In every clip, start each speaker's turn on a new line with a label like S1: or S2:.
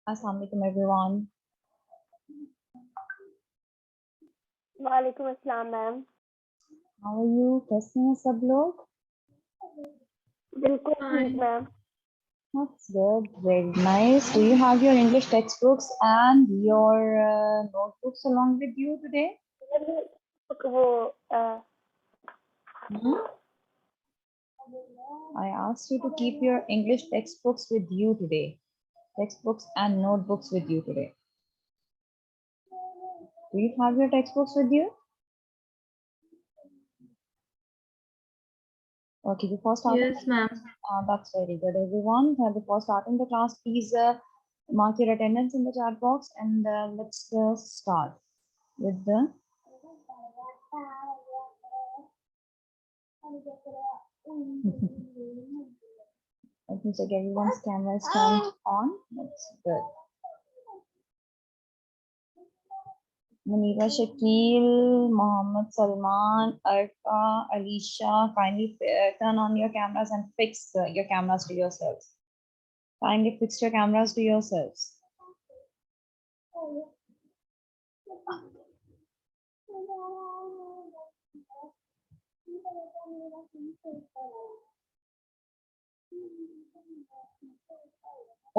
S1: Assalamu alaikum everyone.
S2: वालेकुम अस्सलाम ma'am.
S1: How are you? कैसे हैं सब लोग?
S2: बिल्कुल ठीक ma'am.
S1: That's good. Very nice. Do you have your English textbooks and your notebooks along with you today?
S2: वो
S1: Hmm? I asked you to keep your English textbooks with you today. Textbooks and notebooks with you today. Do you have your textbooks with you? Okay, before starting.
S3: Yes, ma'am.
S1: That's very good, everyone. Before starting the class, please mark your attendance in the chat box and let's start with the. Let me check everyone's camera is turned on. That's good. Munira Shakil, Mohammed Salman, Arfa, Alicia, kindly turn on your cameras and fix your cameras to yourselves. Kindly fix your cameras to yourselves.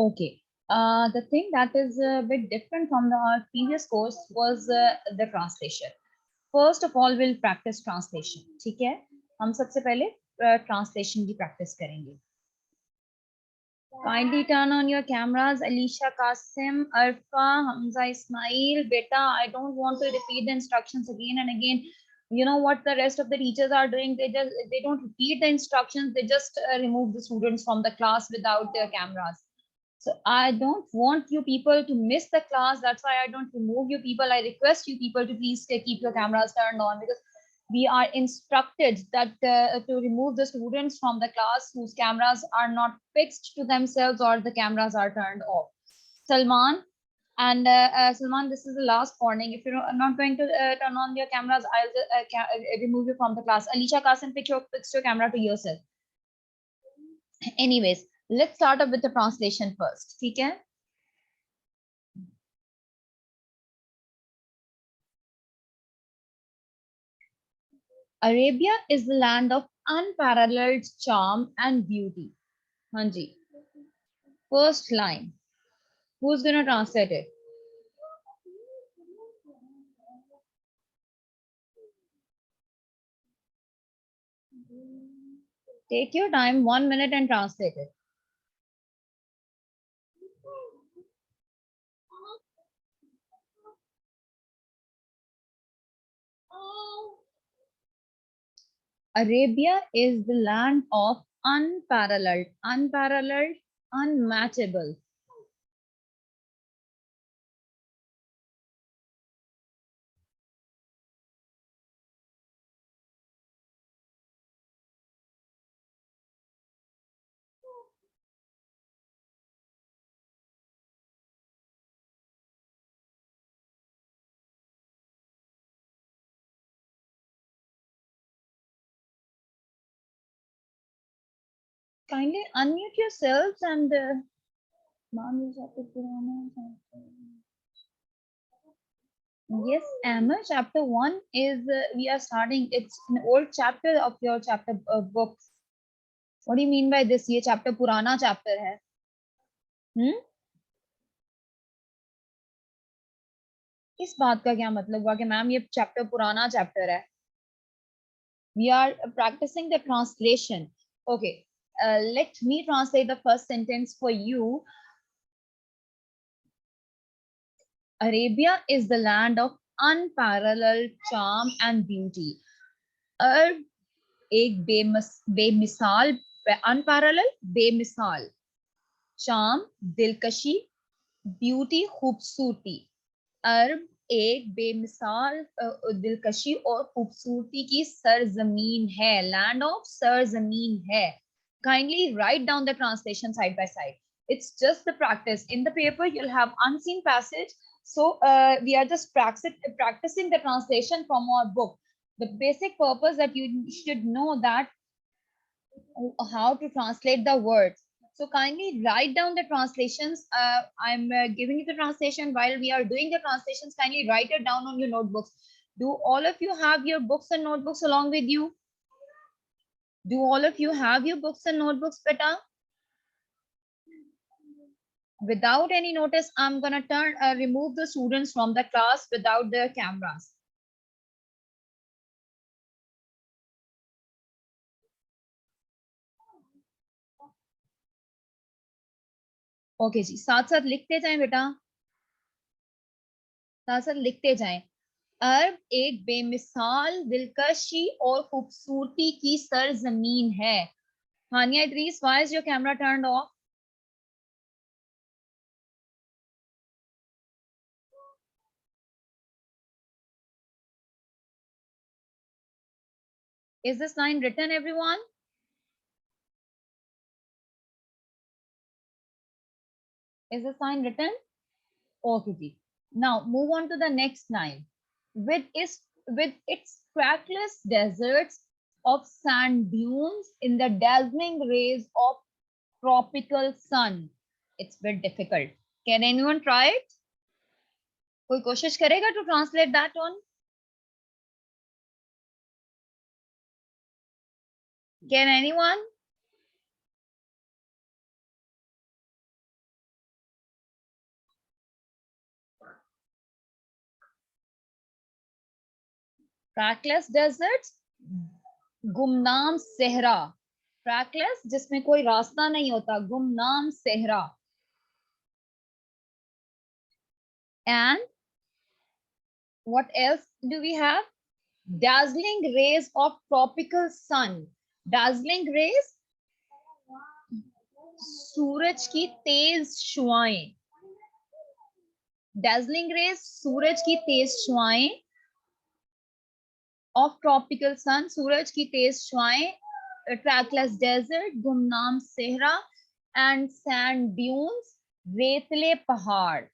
S1: Okay. The thing that is a bit different from the previous course was the translation. First of all, we'll practice translation. ठीक है? हम सबसे पहले translation की practice करेंगे. Kindly turn on your cameras, Alicia, Qasim, Arfa, Hamza, Ismail. Beta, I don't want to repeat the instructions again and again. You know what the rest of the teachers are doing? They don't repeat the instructions. They just remove the students from the class without their cameras. So I don't want you people to miss the class. That's why I don't remove you people. I request you people to please keep your cameras turned on, because we are instructed that to remove the students from the class whose cameras are not fixed to themselves or the cameras are turned off. Salman and Salman, this is the last warning. If you're not going to turn on your cameras, I'll remove you from the class. Alicia, Qasim, fix your camera to yourself. Anyways, let's start up with the translation first. ठीक है? Arabia is the land of unparalleled charm and beauty. Hanji. First line. Who's gonna translate it? Take your time, 1 minute, and translate it. Arabia is the land of unparalleled, unmatchable. Kindly unmute yourselves and yes, Amar, chapter 1 is we are starting. It's an old chapter of your chapter book. What do you mean by this? ये chapter पुराना chapter है. इस बात का क्या मतलब हुआ कि मैम ये chapter पुराना chapter है? We are practicing the translation. Okay, let me translate the first sentence for you. Arabia is the land of unparalleled charm and beauty. Arab एक बेमिसाल unparalleled बेमिसाल charm दिलकशी beauty खूबसूरती अरब एक बेमिसाल दिलकशी और खूबसूरती की सरजमीन है land of सरजमीन है. Kindly write down the translation side by side. It's just the practice. In the paper you'll have unseen passage, so we are just practicing the translation from our book. The basic purpose that you should know that how to translate the words. So kindly write down the translations. I'm giving you the translation. While we are doing the translations, kindly write it down on your notebooks. Do all of you have your books and notebooks along with you? Do all of you have your books and notebooks, beta? Without any notice, I'm gonna remove the students from the class without their cameras. Okay जी, साथ साथ लिखते जाएं बेटा, साथ साथ लिखते जाएं। अरब एक बेमिसाल दिलकशी और खूबसूरती की सरजमीन है। Hania Idrees, why is your camera turned off? Is this line written, everyone? Is this line written? Okay, ji. Now move on to the next line. With its trackless deserts of sand dunes in the dazzling rays of tropical sun. It's a bit difficult. Can anyone try it? कोई कोशिश करेगा to translate that one? Can anyone? Trackless deserts, गुमनाम सहरा. Trackless जिसमें कोई रास्ता नहीं होता, गुमनाम सहरा. And what else do we have? Dazzling rays of tropical sun. Dazzling rays, सूरज की तेज शुआएं. Dazzling rays, सूरज की तेज शुआएं. Of tropical sun, सूरज की तेज शुआएं. Trackless desert, गुमनाम सहरा. And sand dunes, रेतले पहाड़.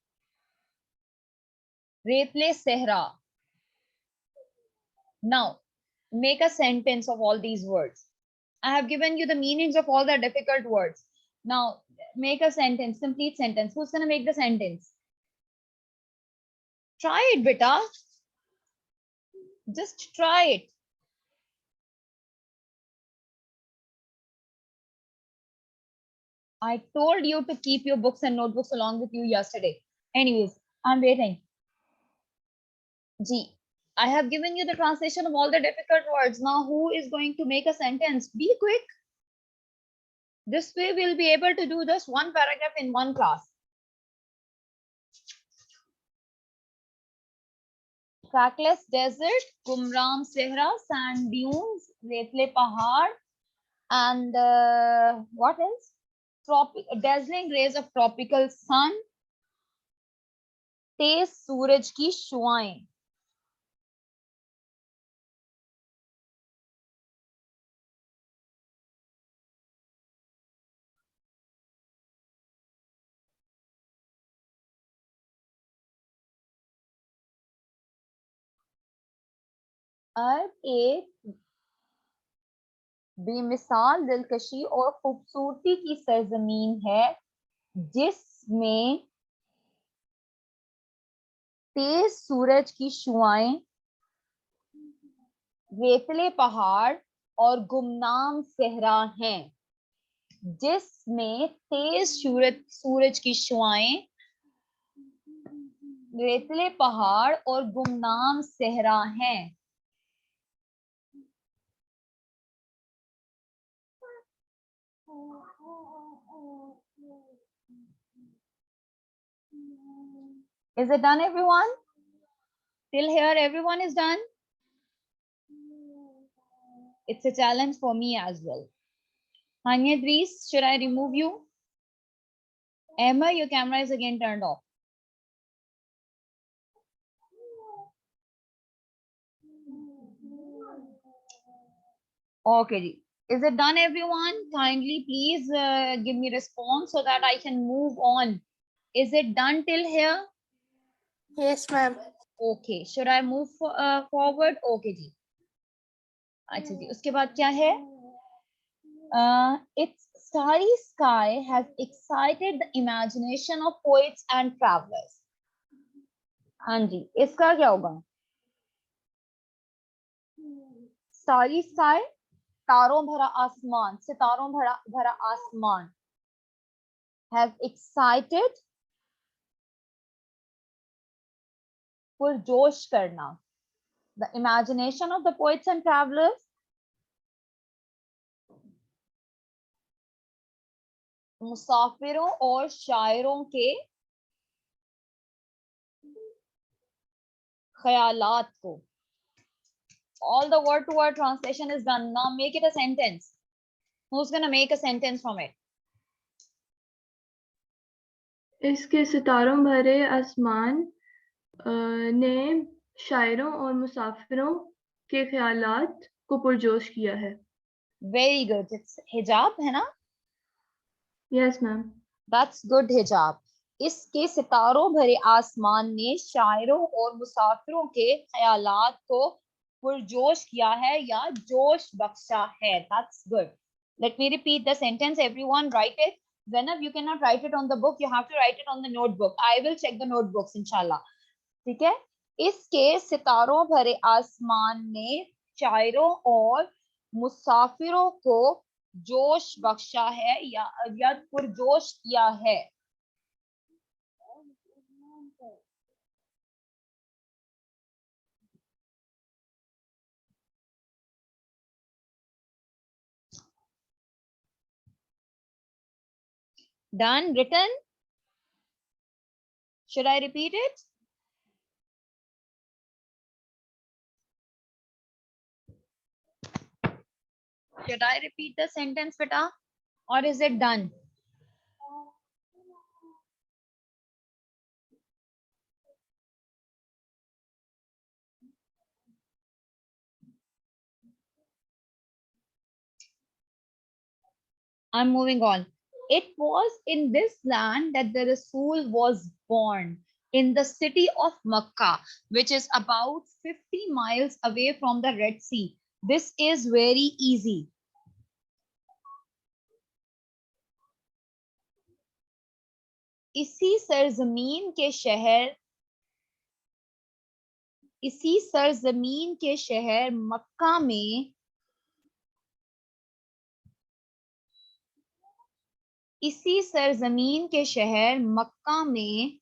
S1: रेतले सहरा. Now, make a sentence of all these words. I have given you the meanings of all the difficult words. Now, make a sentence, complete sentence. Who's going to make the sentence? Try it, beta. Just try it. I told you to keep your books and notebooks along with you yesterday. Anyways, I'm waiting. G. I have given you the translation of all the difficult words. Now, who is going to make a sentence? Be quick. This way, we'll be able to do just one paragraph in one class. Trackless desert, Gumram Sehra, sand dunes, Retle Pahad, and what else? Dazzling rays of tropical sun, तेज सूरज की शुआएं. अरब एक बेमिसाल दिलकशी और खूबसूरती की सरजमीन है जिसमें तेज सूरज की शुआएं, रेतले पहाड़ और गुमनाम सहरा हैं. जिसमें तेज सूरज की शुआएं, रेतले पहाड़ और गुमनाम सहरा हैं. Is it done, everyone? Till here, everyone is done? It's a challenge for me as well. Hanya Dries, should I remove you? Emma, your camera is again turned off. Okay. Is it done, everyone? Kindly please give me response so that I can move on. Is it done till here?
S2: Yes, ma'am.
S1: Okay. Should I move forward? Okay जी. अच्छा जी. उसके बाद क्या है? Its starry sky has excited the imagination of poets and travelers. हाँ जी, इसका क्या होगा? Starry sky, तारों भरा आसमान, सितारों भरा भरा आसमान, has excited, पुरजोश करना, the imagination of the poets and travelers. मुसाफिरों और शायरों के ख्यालात को. All the word to word translation is done. Now make it a sentence. Who's gonna make a sentence from it?
S3: इसके सितारों भरे आसमान ने शायरों और मुसाफिरों के ख्यालात को पुरजोश किया है.
S1: Very good. It's hijab, है ना?
S3: Yes, ma'am.
S1: That's good, hijab. इसके सितारों भरे आसमान ने शायरों और मुसाफिरों के ख्यालात को पुरजोश किया है या जोश बख्शा है. That's good. Let me repeat the sentence. Everyone write it. Zainab, you cannot write it on the book. You have to write it on the notebook. I will check the notebooks, inshallah. ठीक है? इसके सितारों भरे आसमान ने शायरों और मुसाफिरों को जोश बख्शा है या पुरजोश किया है. Done, written? Should I repeat it? Should I repeat the sentence, beta? Or is it done? I'm moving on. It was in this land that the Rasul was born, in the city of Makkah, which is about 50 miles away from the Red Sea. This is very easy. इसी सरजमीन के शहर मक्का में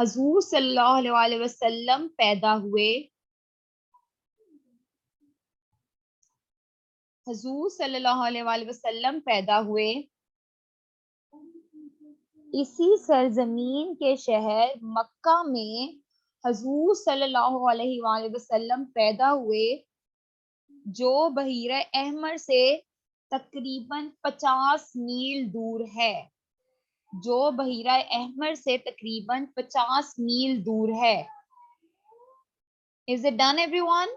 S1: हजूर सल्लल्लाहु अलैहि वसल्लम पैदा हुए. इसी सरजमीन के शहर मक्का में हजूर सल्लल्लाहु अलैहि वसल्लम पैदा हुए, जो बहीरा अहमर से तकरीबन 50 मील दूर है. जो बहीरा अहमर से तकरीबन 50 मील दूर है. Is it done, everyone?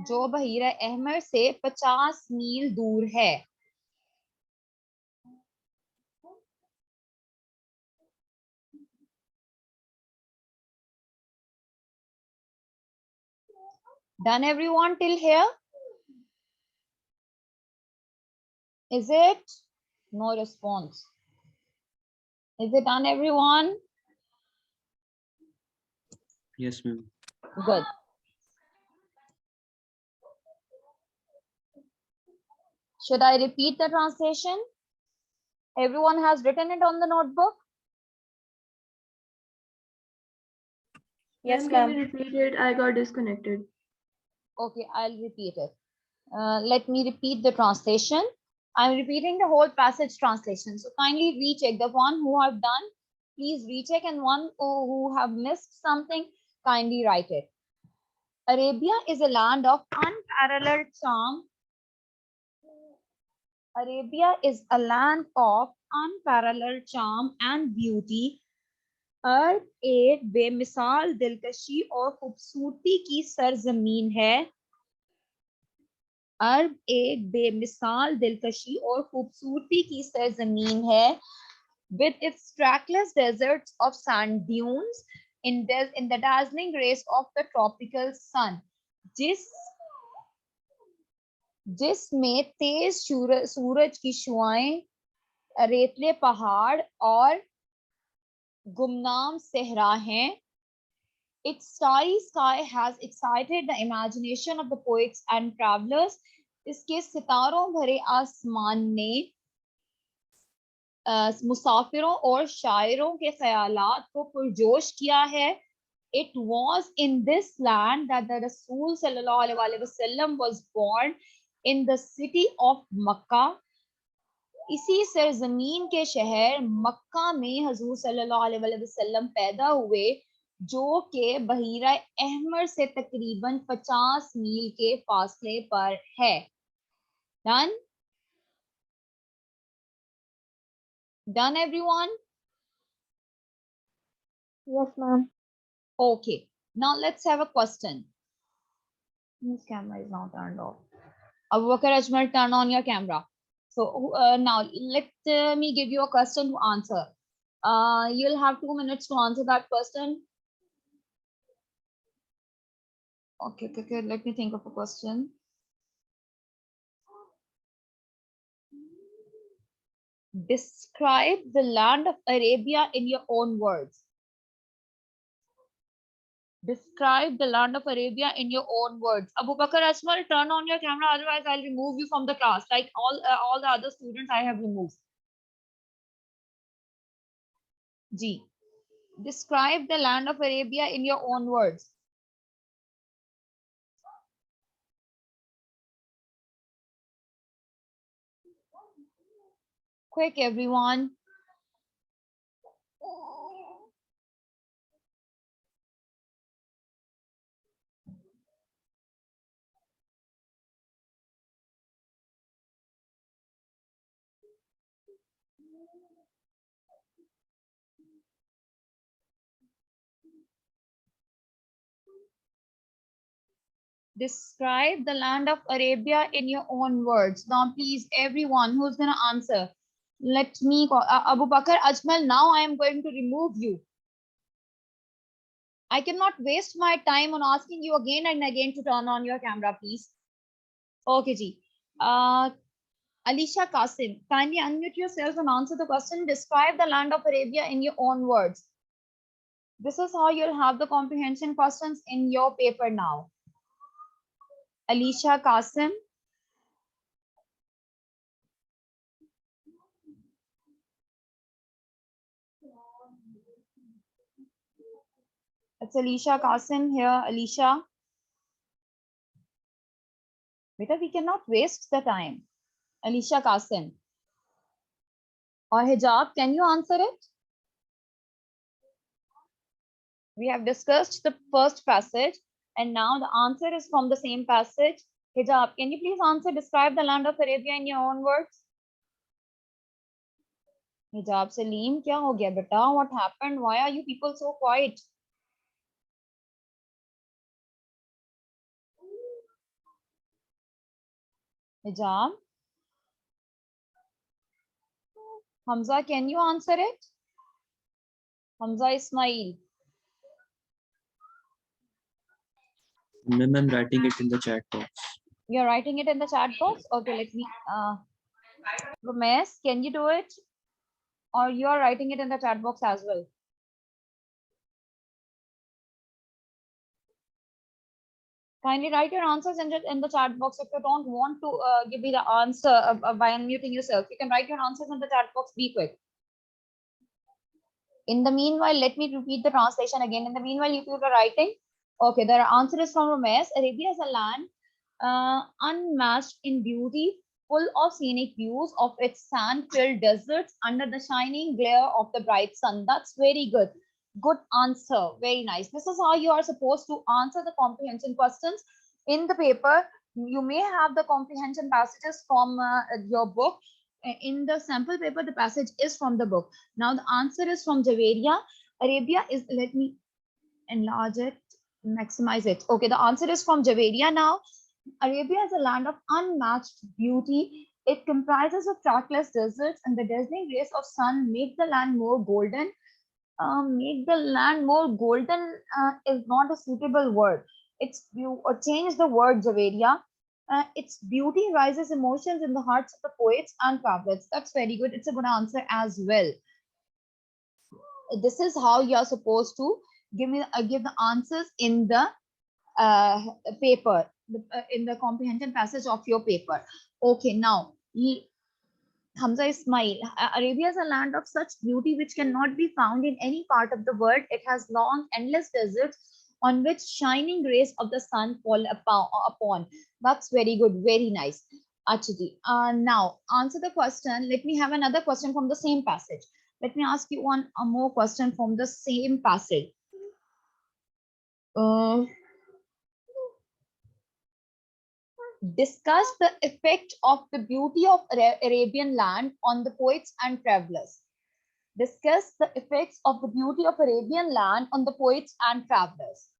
S1: जो बहीरा अहमर से 50 मील दूर है. Done, everyone, till here? Is it? No response. Is it done, everyone?
S4: Yes, ma'am.
S1: Good. Should I repeat the translation? Everyone has written it on the notebook?
S2: Yes,
S3: Can you
S2: ma'am.
S3: repeat it? I got disconnected.
S1: Okay, I'll repeat it. Let me repeat the translation. I'm repeating the whole passage translation. So kindly recheck. The one who have done, please recheck, and one who have missed something, kindly write it. Arabia is a land of unparalleled charm. Arabia is a land of unparalleled charm and beauty. अरब एक बेमिसाल दिलकशी और खूबसूरती की सरजमीन है. अरब एक बेमिसाल दिलकशी और खूबसूरती की सरजमीन है. with its trackless deserts of sand dunes in the dazzling rays of the tropical sun, जिसमें तेज सूरज की शुआएं, रेतले पहाड़ और गुमनाम सहरा हैं. Its starry sky has excited the imagination of the poets and travelers. इसके सितारों भरे आसमान ने मुसाफिरों और शायरों के ख्यालात को पुरजोश किया है. It was in this land that the Rasul sallallahu alaihi wasallam was born, in the city of Makkah. इसी सरजमीन के शहर मक्का में हजूर सल्लल्लाहु अलैहि वसल्लम पैदा हुए, जो के बहीरा अहमर से तकरीबन 50 मील के फासले पर है. Done? Done, everyone?
S2: Yes, ma'am.
S1: Okay. Now let's have a question. This camera is now turned off. Abu Bakr Ajmal, turn on your camera. So now let me give you a question to answer. You'll have 2 minutes to answer that question. Okay, let me think of a question. Describe the land of Arabia in your own words. Describe the land of Arabia in your own words. Abu Bakr Asmal, turn on your camera, otherwise I'll remove you from the class, like all the other students I have removed. G. Describe the land of Arabia in your own words. Quick, everyone. Describe the land of Arabia in your own words. Now, please, everyone who's going to answer, let me call Abu Bakr Ajmal. Now I am going to remove you. I cannot waste my time on asking you again and again to turn on your camera, please. Okay, ji. Alisha Qasim, kindly unmute yourself and answer the question. Describe the land of Arabia in your own words. This is how you'll have the comprehension questions in your paper now. Alisha Qasim. It's Alisha Qasim here. Alisha. Beta, we cannot waste the time. Alisha Qasim. Or Hijab, can you answer it? We have discussed the first passage and now the answer is from the same passage. Hijab, can you please answer, describe the land of Arabia in your own words? Hijab Salim, kya ho gaya beta? What happened? Why are you people so quiet? Hijab. Hamza, can you answer it? Hamza Ismail.
S4: Ma'am, I'm writing it in the chat box.
S1: You're writing it in the chat box? Okay, let me. Ramesh, can you do it? Or you're writing it in the chat box as well? Kindly write your answers in the chat box. If you don't want to give me the answer by unmuting yourself, you can write your answers in the chat box. Be quick. In the meanwhile, let me repeat the translation again. In the meanwhile, if you are writing, okay, the answer is from Ramesh. Arabia is a land unmatched in beauty, full of scenic views of its sand-filled deserts under the shining glare of the bright sun. That's very good. Good answer. Very nice. This is how you are supposed to answer the comprehension questions in the paper. You may have the comprehension passages from your book. In the sample paper, the passage is from the book. Now the answer is from Javeria. Arabia is, let me enlarge it, maximize it. Okay, the answer is from Javeria now. Arabia is a land of unmatched beauty, It comprises of trackless deserts, and the dazzling rays of sun make the land more golden. Make the land more golden is not a suitable word. It's you or change the word, Javeria. Its beauty rises emotions in the hearts of the poets and travelers. That's very good. It's a good answer as well. This is how you are supposed to give the answers in the paper, in the comprehension passage of your paper. Okay, now Hamza Ismail, Arabia is a land of such beauty which cannot be found in any part of the world. It has long, endless deserts on which shining rays of the sun fall upon. That's very good, very nice. Achiji, now answer the question. Let me have another question from the same passage. Let me ask you one more question from the same passage. Discuss the effect of the beauty of Arabian land on the poets and travelers. Discuss the effects of the beauty of Arabian land on the poets and travelers.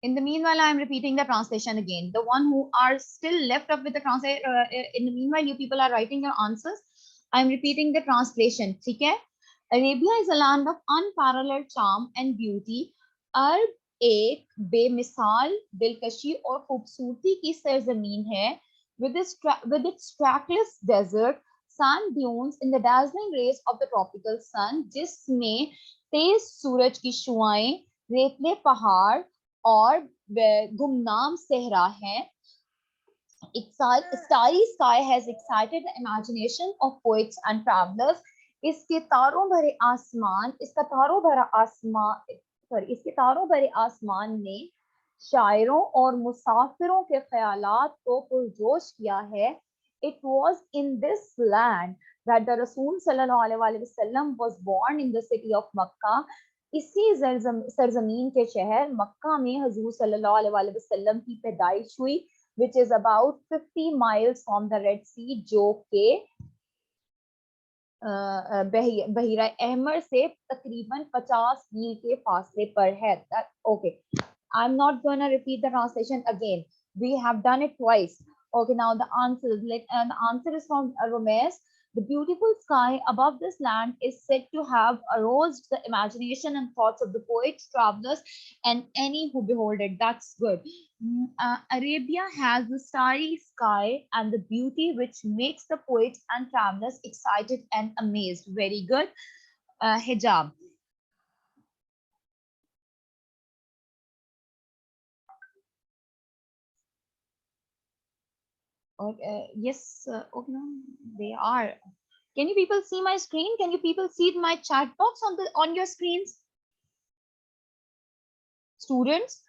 S1: In the meanwhile, I am repeating the translation again. The one who are still left up with the translation, in the meanwhile, you people are writing your answers. I am repeating the translation. Okay? Arabia is a land of unparalleled charm and beauty. अर्ब एक बेमिसाल दिलकशी और खूबसूरती की सरजमीन है. With its trackless desert, sand dunes in the dazzling rays of the tropical sun, जिसमें तेज सूरज की शुआएं, रेतले पहाड़ और गुमनाम सहरा है. Starry sky has excited the imagination of poets and travelers. इसके तारों भरे आसमान, इसका तारों भरा आसमान, इसके तारों भरे आसमान ने शायरों और मुसाफिरों के ख्यालात को पुरजोश किया है. It was in this land that the Rasul sallallahu alaihi wasallam was born in the city of Makkah. इसी सरजमीन के शहर मक्का में हजूर सल्लल्लाहु अलैहि वसल्लम की पैदाइश हुई, which is about 50 miles from the Red Sea, जो के बहिरा अहमर से तकरीबन 50 मील के फासले पर है. Okay, I'm not going to repeat the translation again. We have done it twice. Okay, now the answers. The answer is from Romes. The beautiful sky above this land is said to have aroused the imagination and thoughts of the poets, travelers, and any who behold it. That's good. Arabia has the starry sky and the beauty which makes the poets and travelers excited and amazed. Very good. Hijab. Okay, yes, okay, no, they are. Can you people see my screen? Can you people see my chat box on your screens? Students?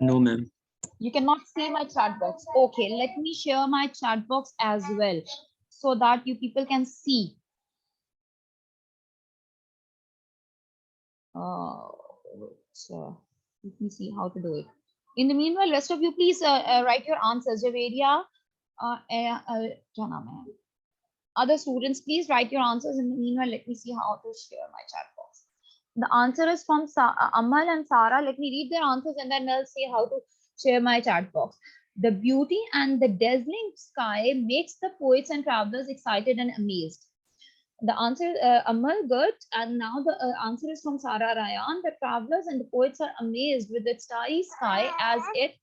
S4: No, ma'am.
S1: You cannot see my chat box. Okay, let me share my chat box as well so that you people can see. So let me see how to do it. In the meanwhile, rest of you, please write your answers. Javeria, other students, please write your answers. In the meanwhile, let me see how to share my chat box. The answer is from Amal and Sarah. Let me read their answers and then I'll see how to share my chat box. The beauty and the dazzling sky makes the poets and travelers excited and amazed. The answer, Amal, good. And now the answer is from Sarah Rayan. The travelers and the poets are amazed with the starry sky as it.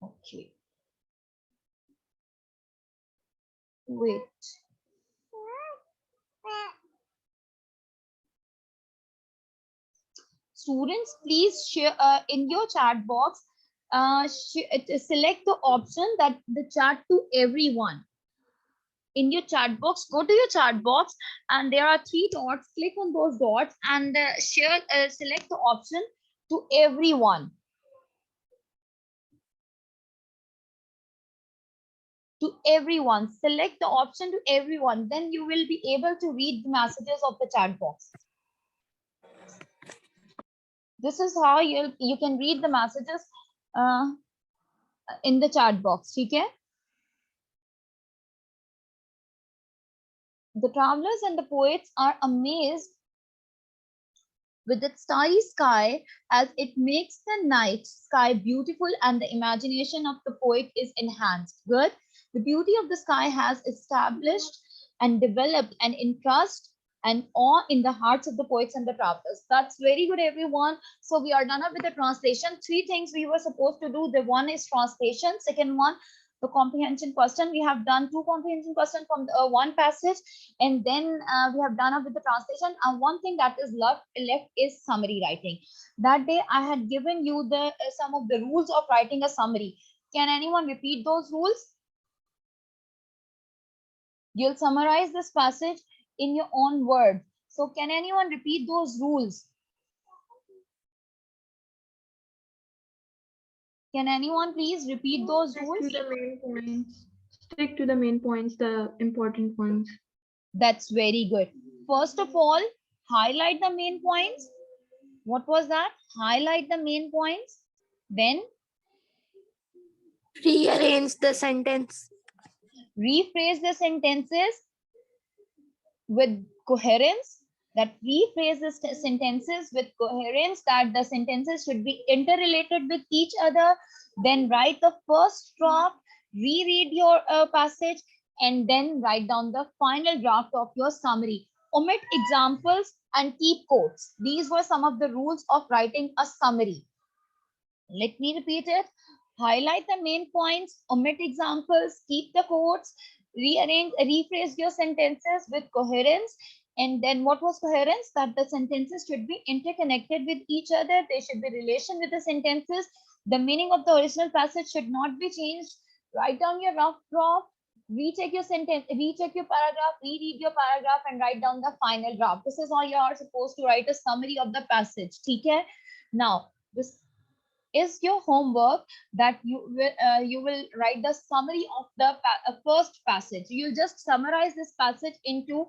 S1: Okay. Wait. Students, please share in your chat box. Select the option that the chat to everyone. In your chat box, go to your chat box and there are 3 dots. Click on those dots and select the option to everyone. To everyone, select the option to everyone. Then you will be able to read the messages of the chat box. This is how you can read the messages in the chat box. Okay? The travelers and the poets are amazed with its starry sky as it makes the night sky beautiful and the imagination of the poet is enhanced. Good. The beauty of the sky has established and developed an interest and awe in the hearts of the poets and the travelers. That's very good, everyone. So we are done up with the translation. Three things we were supposed to do. The one is translation. Second one, the comprehension question. We have done two comprehension questions from the, one passage, and then we have done up with the translation. And one thing that is left is summary writing. That day I had given you the some of the rules of writing a summary. Can anyone repeat those rules? You'll summarize this passage in your own words. So can anyone repeat those rules? Can anyone please repeat those
S3: Stick
S1: rules?
S3: to the main points. Stick to the main points, the important ones.
S1: That's very good. First of all, highlight the main points. What was that? Highlight the main points. Then
S2: Rearrange the sentence.
S1: rephrase the sentences with coherence. That rephrase the sentences with coherence, that the sentences should be interrelated with each other. Then write the first draft, reread your passage, and then write down the final draft of your summary. Omit examples and keep quotes. These were some of the rules of writing a summary. Let me repeat it. Highlight the main points, omit examples, keep the quotes, rearrange, rephrase your sentences with coherence. And then what was coherence? That the sentences should be interconnected with each other. There should be relation with the sentences. The meaning of the original passage should not be changed. Write down your rough draft, recheck your sentence, recheck your paragraph, reread your paragraph, and write down the final draft. This is how you are supposed to write a summary of the passage. Okay? Now, this is your homework, that you will write the summary of the first passage. You'll just summarize this passage into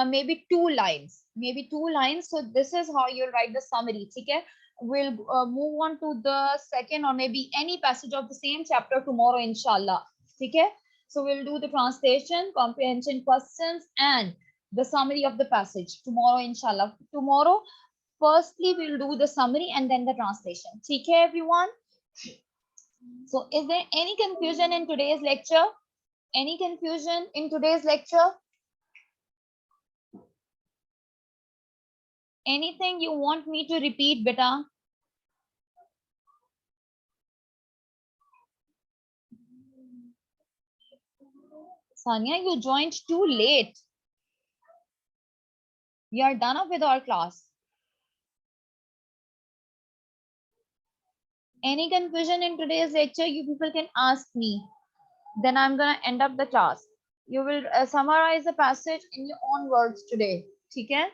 S1: maybe two lines. So this is how you'll write the summary. Okay, we'll move on to the second or maybe any passage of the same chapter tomorrow, inshallah. Okay, so we'll do the translation, comprehension questions, and the summary of the passage tomorrow, inshallah. Tomorrow, firstly, we'll do the summary and then the translation. Okay, everyone? So is there any confusion in today's lecture? Any confusion in today's lecture? Anything you want me to repeat, beta? Sanya, you joined too late. We are done up with our class. Any confusion in today's lecture, you people can ask me. Then I'm gonna end up the class. You will summarize the passage in your own words today. Okay?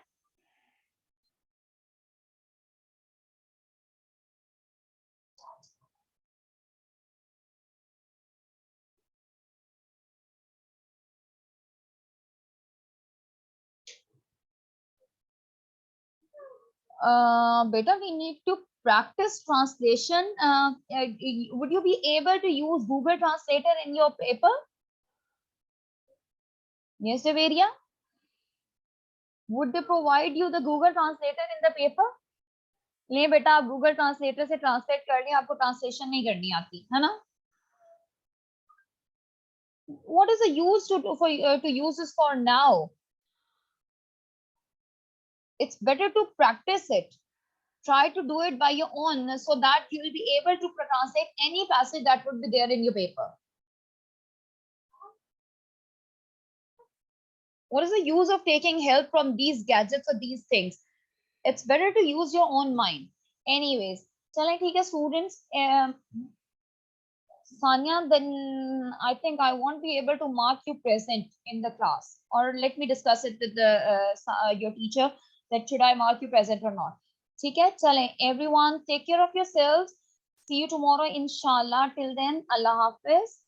S1: Beta, we need to practice translation. Would you be able to use Google Translator in your paper? Yes, Deveria? Would they provide you the Google Translator in the paper? ले बेटा, आप Google Translator से translate कर लें, आपको translation नहीं करनी आती है ना? What is the use to use this for now? It's better to practice it. Try to do it by your own so that you will be able to translate any passage that would be there in your paper. What is the use of taking help from these gadgets or these things? It's better to use your own mind. Anyways, चलें ठीक है students. Sanya, then I think I won't be able to mark you present in the class. Or let me discuss it with your teacher, that should I mark you present or not. ठीक है, चलें. Everyone, take care of yourselves. See you tomorrow, inshallah. Till then, Allah Hafiz.